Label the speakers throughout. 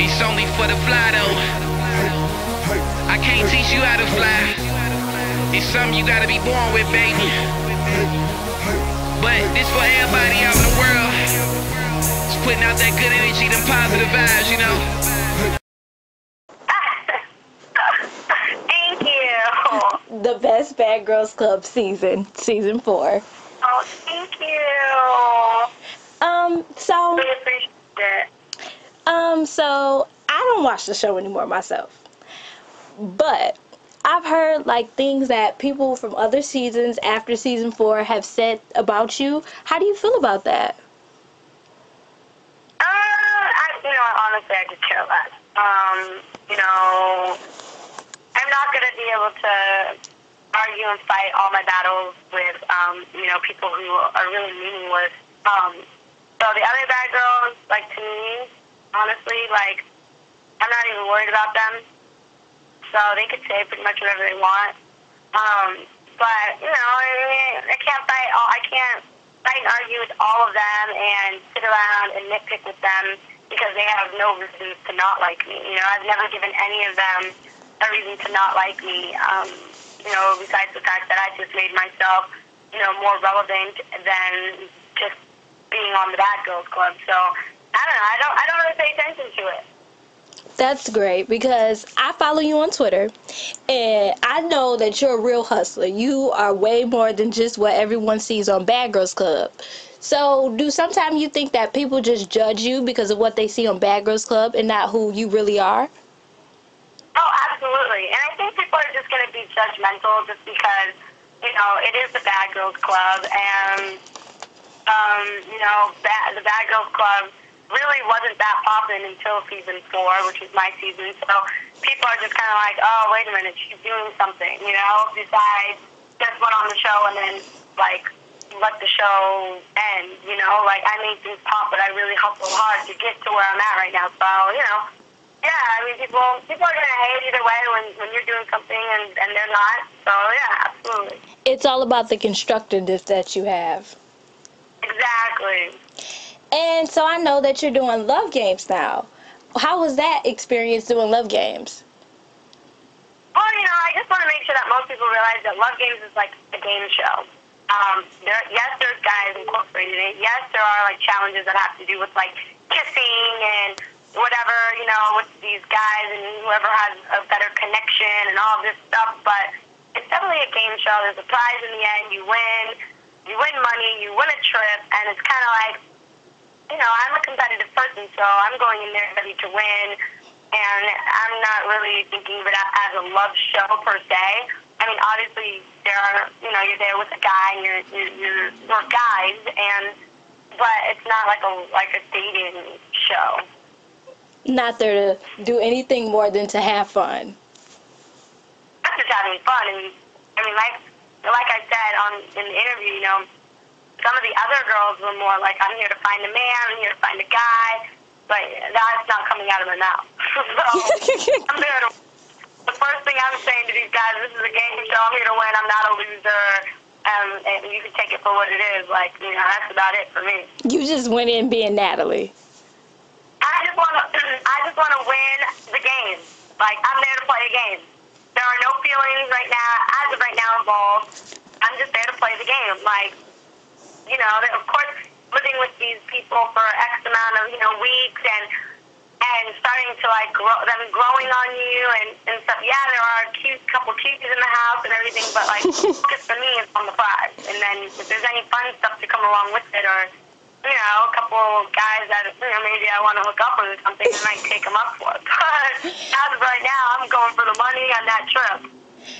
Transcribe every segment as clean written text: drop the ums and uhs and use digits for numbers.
Speaker 1: It's only for the fly though. I can't teach you how to fly. It's something you gotta be born with, baby. But this for everybody out in the world. Just putting out that good energy, them positive vibes, you know.
Speaker 2: Thank you.
Speaker 3: The best Bad Girls Club season 4.
Speaker 2: Oh, thank you.
Speaker 3: So
Speaker 2: Really appreciate it.
Speaker 3: so I don't watch the show anymore myself, but I've heard like things that people from other seasons after season 4 have said about you. How do you feel about that?
Speaker 2: Honestly, I just care less. I'm not gonna be able to argue and fight all my battles with, people who are really meaningless. So the other bad girls, like, to me, honestly, like, I'm not even worried about them. So they could say pretty much whatever they want. But, I can't fight and argue with all of them and sit around and nitpick with them because they have no reasons to not like me. I've never given any of them a reason to not like me, besides the fact that I just made myself, more relevant than just being on the Bad Girls Club. So, I don't know. I don't really pay attention to it.
Speaker 3: That's great because I follow you on Twitter and I know that you're a real hustler. You are way more than just what everyone sees on Bad Girls Club. So do sometimes you think that people just judge you because of what they see on Bad Girls Club and not who you really are?
Speaker 2: Oh, absolutely. And I think people are just going to be judgmental just because, it is the Bad Girls Club and, the Bad Girls Club really wasn't that popping until season 4, which was my season. So people are just kind of like, oh, wait a minute, she's doing something, besides just went on the show and then, like, let the show end, I made things pop, but I really hustled hard to get to where I'm at right now. So, people are going to hate either way when you're doing something and they're not. So, yeah, absolutely.
Speaker 3: It's all about the constructiveness that you have.
Speaker 2: Exactly.
Speaker 3: And so I know that you're doing Love Games now. How was that experience doing Love Games?
Speaker 2: Well, I just want to make sure that most people realize that Love Games is like a game show. There's guys incorporated in it. Yes, there are, like, challenges that have to do with, like, kissing and whatever, with these guys and whoever has a better connection and all this stuff. But it's definitely a game show. There's a prize in the end. You win money, you win a trip, and it's kind of like, I'm a competitive person, so I'm going in there ready to win, and I'm not really thinking of it as a love show per se. I mean, obviously, you're there with a guy, and you're guys, but it's not like a dating show.
Speaker 3: Not there to do anything more than to have fun.
Speaker 2: That's just having fun, and I mean, like I said in the interview, some of the other girls were more like, I'm here to find a man, I'm here to find a guy, but that's not coming out of my mouth. So, the first thing I'm saying to these guys, this is a game show, I'm here to win, I'm not a loser, and you can take it for what it is. That's about it for me.
Speaker 3: You just went in being Natalie.
Speaker 2: I just want to win the game. I'm there to play a game. There are no feelings right now, as of right now, involved. I'm just there to play the game. Of course, living with these people for X amount of, weeks and starting to, them growing on you and stuff. Yeah, there are a couple cuties in the house and everything, but, focus for me is on the prize. And then if there's any fun stuff to come along with it or, a couple guys that, maybe I want to hook up with or something, I might take them up for it. But as of right now, I'm going for the money on that trip.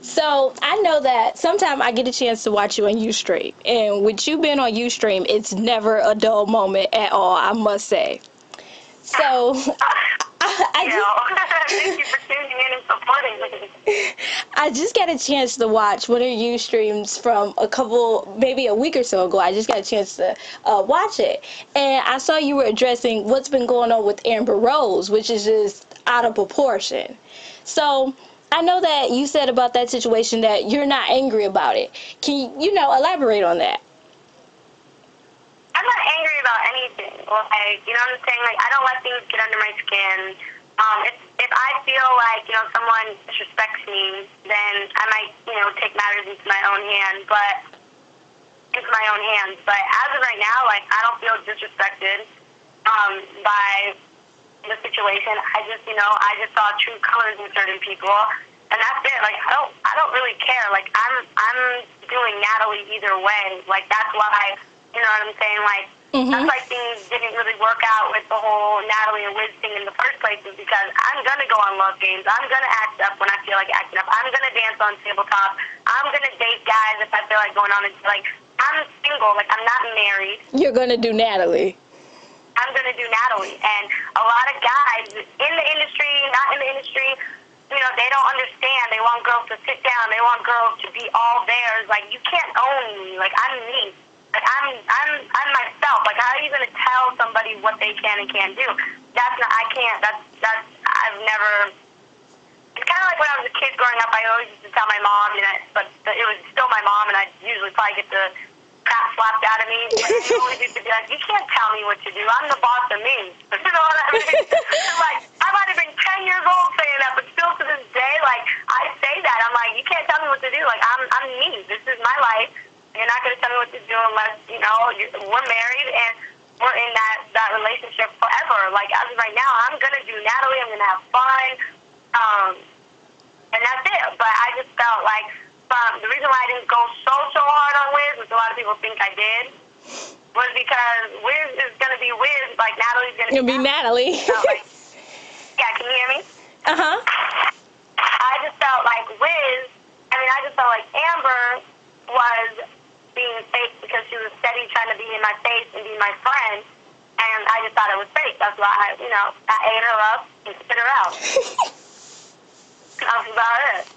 Speaker 3: So I know that sometimes I get a chance to watch you on Ustream, and with you being on Ustream, it's never a dull moment at all, I must say. So
Speaker 2: thank you for tuning in and supporting me.
Speaker 3: I just got a chance to watch one of your Ustreams from maybe a week or so ago. I just got a chance to watch it, and I saw you were addressing what's been going on with Amber Rose, which is just out of proportion. So I know that you said about that situation that you're not angry about it. Can you, elaborate on that?
Speaker 2: I'm not angry about anything. You know what I'm saying? I don't let things get under my skin. If I feel like, someone disrespects me, then I might, take matters into my own hands. But as of right now, like, I don't feel disrespected by the situation. I just saw true colors in certain people, and that's it. Like, I don't really care. Like, I'm doing Natalie either way. Like, that's why, you know what I'm saying? Like, that's why things didn't really work out with the whole Natalie and Wiz thing in the first place, is because I'm going to go on love games. I'm going to act up when I feel like acting up. I'm going to dance on tabletop. I'm going to date guys if I feel like going on. Like, I'm single. Like, I'm not married.
Speaker 3: You're going to do Natalie.
Speaker 2: I'm going to do Natalie. And a lot of guys in the industry, not in the industry, they don't understand. They want girls to sit down. They want girls to be all theirs. Like, you can't own me. Like, I'm me. Like, I'm myself. Like, how are you going to tell somebody what they can and can't do? I can't. I've never. It's kind of like when I was a kid growing up. I always used to tell my mom, but it was still my mom, and I usually probably get the crap slapped out of me. But I always used to be like, you can't tell me what to do. I'm the boss of me. You know what I mean? Like, I might have been 10 years old saying that, but still to this day, like, I say that. I'm like, you can't tell me what to do. Like, I'm me. This is my life. You're not going to tell me what to do unless, we're married and we're in that relationship forever. Like, as of right now, I'm going to do Natalie. I'm going to have fun. And that's it. But I just felt like the reason why I didn't go so hard on Wiz, which a lot of people think I did, was because Wiz is going to be Wiz. Like, Natalie's going to be
Speaker 3: Natalie.
Speaker 2: So, like, yeah, can you hear me?
Speaker 3: Uh-huh.
Speaker 2: I just felt like I just felt like Amber was being fake because she was steady trying to be in my face and be my friend, and I just thought it was fake. That's why I ate her up and spit her out. That's about it.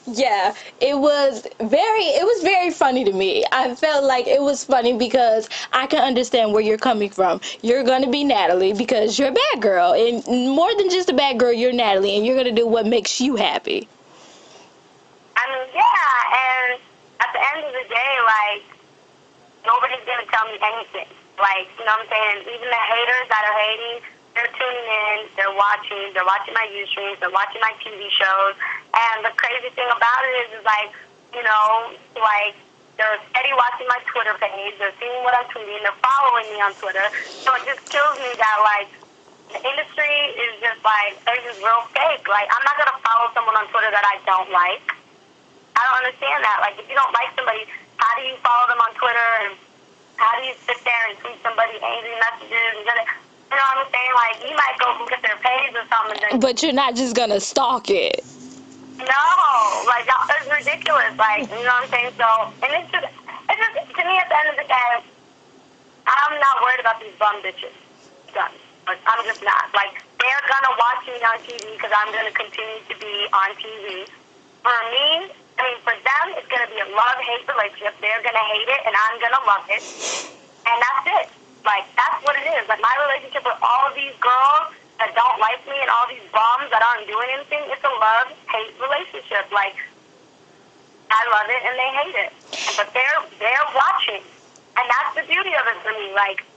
Speaker 3: Yeah, it was very funny to me. I felt like it was funny because I can understand where you're coming from. You're going to be Natalie because you're a bad girl, and more than just a bad girl, you're Natalie, and you're going to do what makes you happy.
Speaker 2: I mean, yeah, and at the end of the day, like, nobody's going to tell me anything. Like, you know what I'm saying? Even the haters that are hating, they're tuning in, they're watching my Ustreams, they're watching my TV shows, and the crazy thing about it is like, like, they're steady watching my Twitter page, they're seeing what I'm tweeting, they're following me on Twitter, so it just kills me that, like, the industry is just, like, they're just real fake. Like, I'm not going to follow someone on Twitter that I don't like. I don't understand that. Like, if you don't like somebody, how do you follow them on Twitter, and how do you sit there and tweet somebody angry messages, and you know what I'm saying? Like, you might go look at their page or something.
Speaker 3: But you're not just going to stalk it.
Speaker 2: No. Like, it's ridiculous. Like, you know what I'm saying? So, and it's just, to me, at the end of the day, I'm not worried about these bum bitches. Done. Like, I'm just not. Like, they're going to watch me on TV because I'm going to continue to be on TV. For me, for them, it's going to be a love-hate relationship. They're going to hate it, and I'm going to love it. And that's it. Like, that's what it is. Like, my relationship with all of these girls that don't like me and all these bums that aren't doing anything, it's a love-hate relationship. Like, I love it, and they hate it. But they're watching. And that's the beauty of it for me. Like,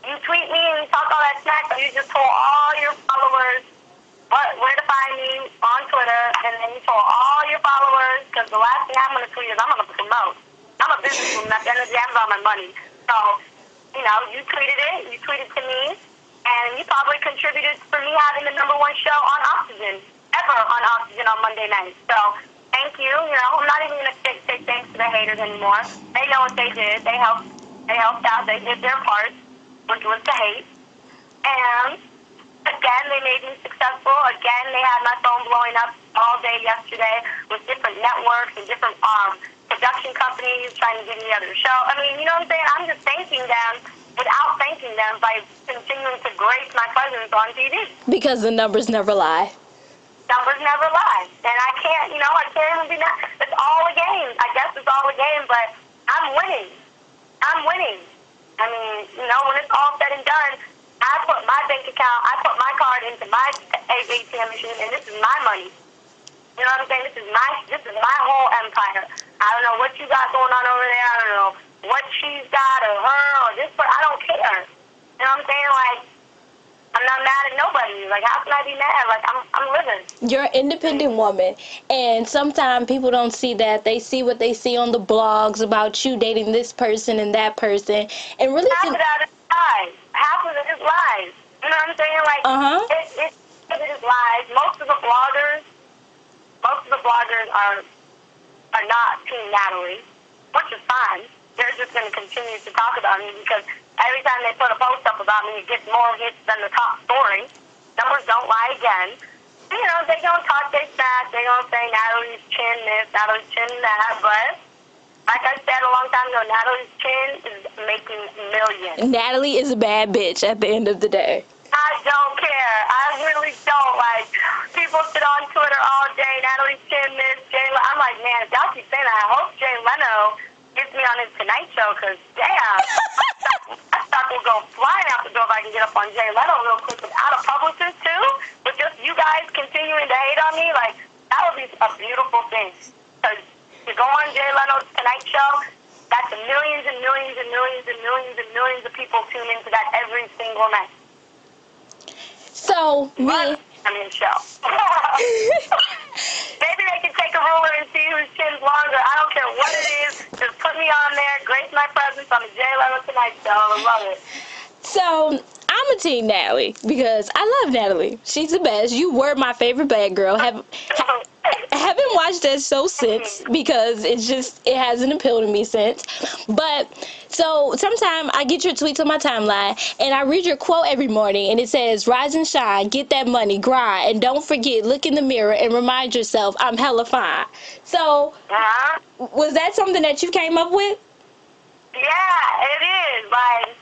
Speaker 2: you tweet me and you talk all that smack, but you just told all your followers where to find me on Twitter, and then you told all your followers, because the last thing I'm going to tweet is I'm going to promote. I'm a businesswoman. At the end of the day, I'm about my money. So, you tweeted it, you tweeted to me, and you probably contributed for me having the #1 show on Oxygen, ever on Oxygen on Monday night. So, thank you. I'm not even going to say thanks to the haters anymore. They know what they did. They helped out. They did their part, which was to hate. And again, they made me successful. Again, they had my phone blowing up all day yesterday with different networks and different production companies trying to give me other show. I mean, you know what I'm saying? I'm just thanking them without thanking them by continuing to grace my presence on TV.
Speaker 3: Because the numbers never lie.
Speaker 2: Numbers never lie. And I can't even be that. It's all a game. I guess it's all a game, but I'm winning. I mean, when it's all said and done, I put my bank account, I put my card into my ATM machine, and this is my money. You know what I'm saying? This is my whole empire. I don't know what you got going on over there. I don't know what she's got or her or this, but I don't care. You know what I'm saying? Like, I'm not I'm mad at nobody. Like, how can I be mad? Like, I'm living.
Speaker 3: You're an independent woman, and sometimes people don't see that. They see what they see on the blogs about you dating this person and that person, and really
Speaker 2: Half of that is lies. Half of it is lies. You know what I'm saying? Like, it is lies. Most of the bloggers are not Team Natalie, which is fine. They're just going to continue to talk about me because every time they put a post up about me, it gets more hits than the top story. Numbers don't lie again. You know, they don't talk their stats. They don't say Natalie's chin this, Natalie's chin that. But like I said a long time ago, Natalie's chin is making millions.
Speaker 3: Natalie is a bad bitch at the end of the day.
Speaker 2: I don't care. I really don't. Like, people sit on Twitter all day, Natalie's chin this, Jay Leno. I'm like, man, if y'all keep saying that, I hope Jay Leno gets me on his Tonight Show, because, damn, that stock will go flying out the door if I can get up on Jay Leno real quick without a publicist, too. With just you guys continuing to hate on me, like, that would be a beautiful thing. Because to go on Jay Leno's Tonight Show, that's millions and millions and millions and millions and millions of people tune into that every single night.
Speaker 3: So, me...
Speaker 2: show. Maybe they can take a ruler and see whose chin's longer. I don't care what it is. Just put me on there. Grace my presence on the Jay Leno Tonight Show. I love it.
Speaker 3: So, I'm a team Natalie because I love Natalie. She's the best. You were my favorite bad girl. Haven't watched that show since because it hasn't appealed to me since. But so sometimes I get your tweets on my timeline and I read your quote every morning and it says, "Rise and shine, get that money, grind, and don't forget, look in the mirror and remind yourself I'm hella fine." So was that something that you came up with?
Speaker 2: Yeah, it is. Like,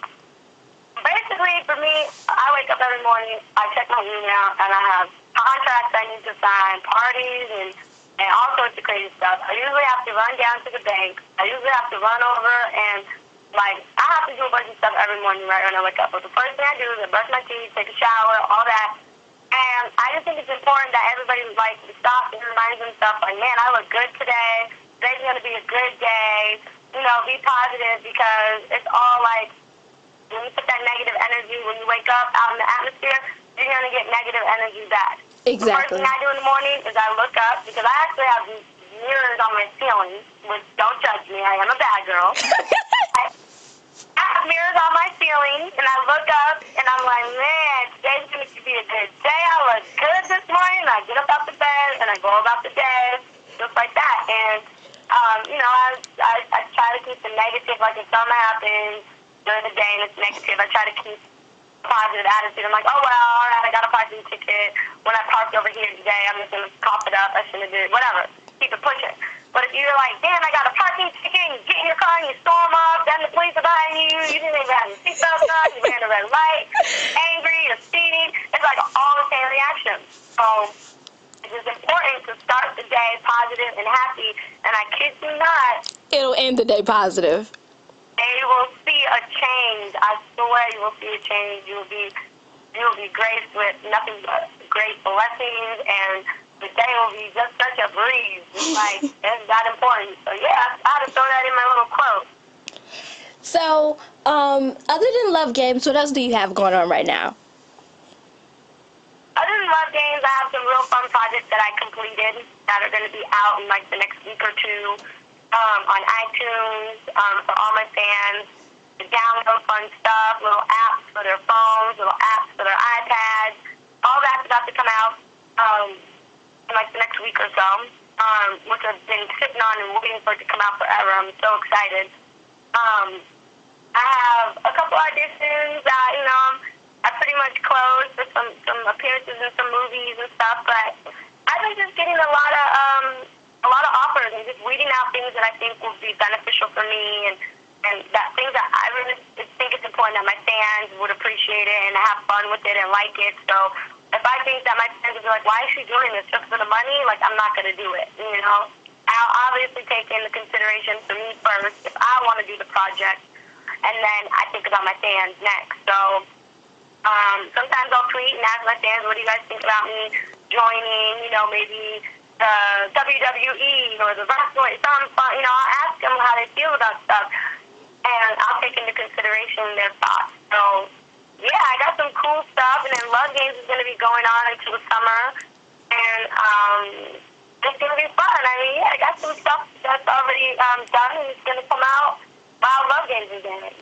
Speaker 2: basically for me, I wake up every morning, I check my email, and I have contracts I need to sign, parties, and all sorts of crazy stuff. I usually have to run down to the bank. I usually have to run over and, like, I have to do a bunch of stuff every morning right when I wake up. But the first thing I do is I brush my teeth, take a shower, all that. And I just think it's important that everybody, like, stops and reminds themselves, like, man, I look good today. Today's going to be a good day. You know, be positive because it's all, like, when you put that negative energy, when you wake up out in the atmosphere, you're going to get negative energy back.
Speaker 3: Exactly.
Speaker 2: The first thing I do in the morning is I look up, because I actually have mirrors on my ceiling, which, don't judge me, I am a bad girl. I have mirrors on my ceiling, and I look up, and I'm like, man, today's going to be a good day. I look good this morning. I get up out the bed, and I go about the day, just like that. And, you know, I try to keep the negative, like if something happens during the day and it's negative, I try to keep positive attitude. I'm like, oh, well, all right, I got a parking ticket. When I parked over here today, I'm just going to cough it up. I shouldn't have did it. Whatever. Keep it pushing. But if you're like, damn, I got a parking ticket, and you get in your car and you storm off, then the police are behind you, you didn't even have your seatbelt on, you ran a red light, angry, you're speeding, it's like all the same reactions. So it is important to start the day positive and happy, and I kid you not,
Speaker 3: it'll end the day positive.
Speaker 2: You will see a change. I swear you will see a change. You will be graced with nothing but great blessings, and the day will be just such a breeze. It's like, it's that important. So yeah, I had to throw that in my little quote.
Speaker 3: So, other than Love Games, what else do you have going on right now?
Speaker 2: Other than Love Games, I have some real fun projects that I completed that are going to be out in like the next week or two. On iTunes, for all my fans to download fun stuff, little apps for their phones, little apps for their iPads. All that's about to come out in like the next week or so, which I've been sitting on and waiting for it to come out forever. I'm so excited. I have a couple auditions that, you know, I pretty much closed for some appearances in some movies and stuff, but I've been just getting a lot of offers and just weeding out things that I think will be beneficial for me and that things that I really think it's important that my fans would appreciate it and have fun with it and like it. So if I think that my fans would be like, why is she doing this just for the money? Like, I'm not going to do it, you know? I'll obviously take into consideration for me first if I want to do the project, and then I think about my fans next. So sometimes I'll tweet and ask my fans, what do you guys think about me joining, you know, maybe the WWE or the wrestling, something fun. You know, I'll ask them how they feel about stuff, and I'll take into consideration their thoughts. So yeah, I got some cool stuff, and then Love Games is going to be going on until the summer, and it's going to be fun. I mean, yeah, I got some stuff that's already done, and it's going to come out while Love Games is in it.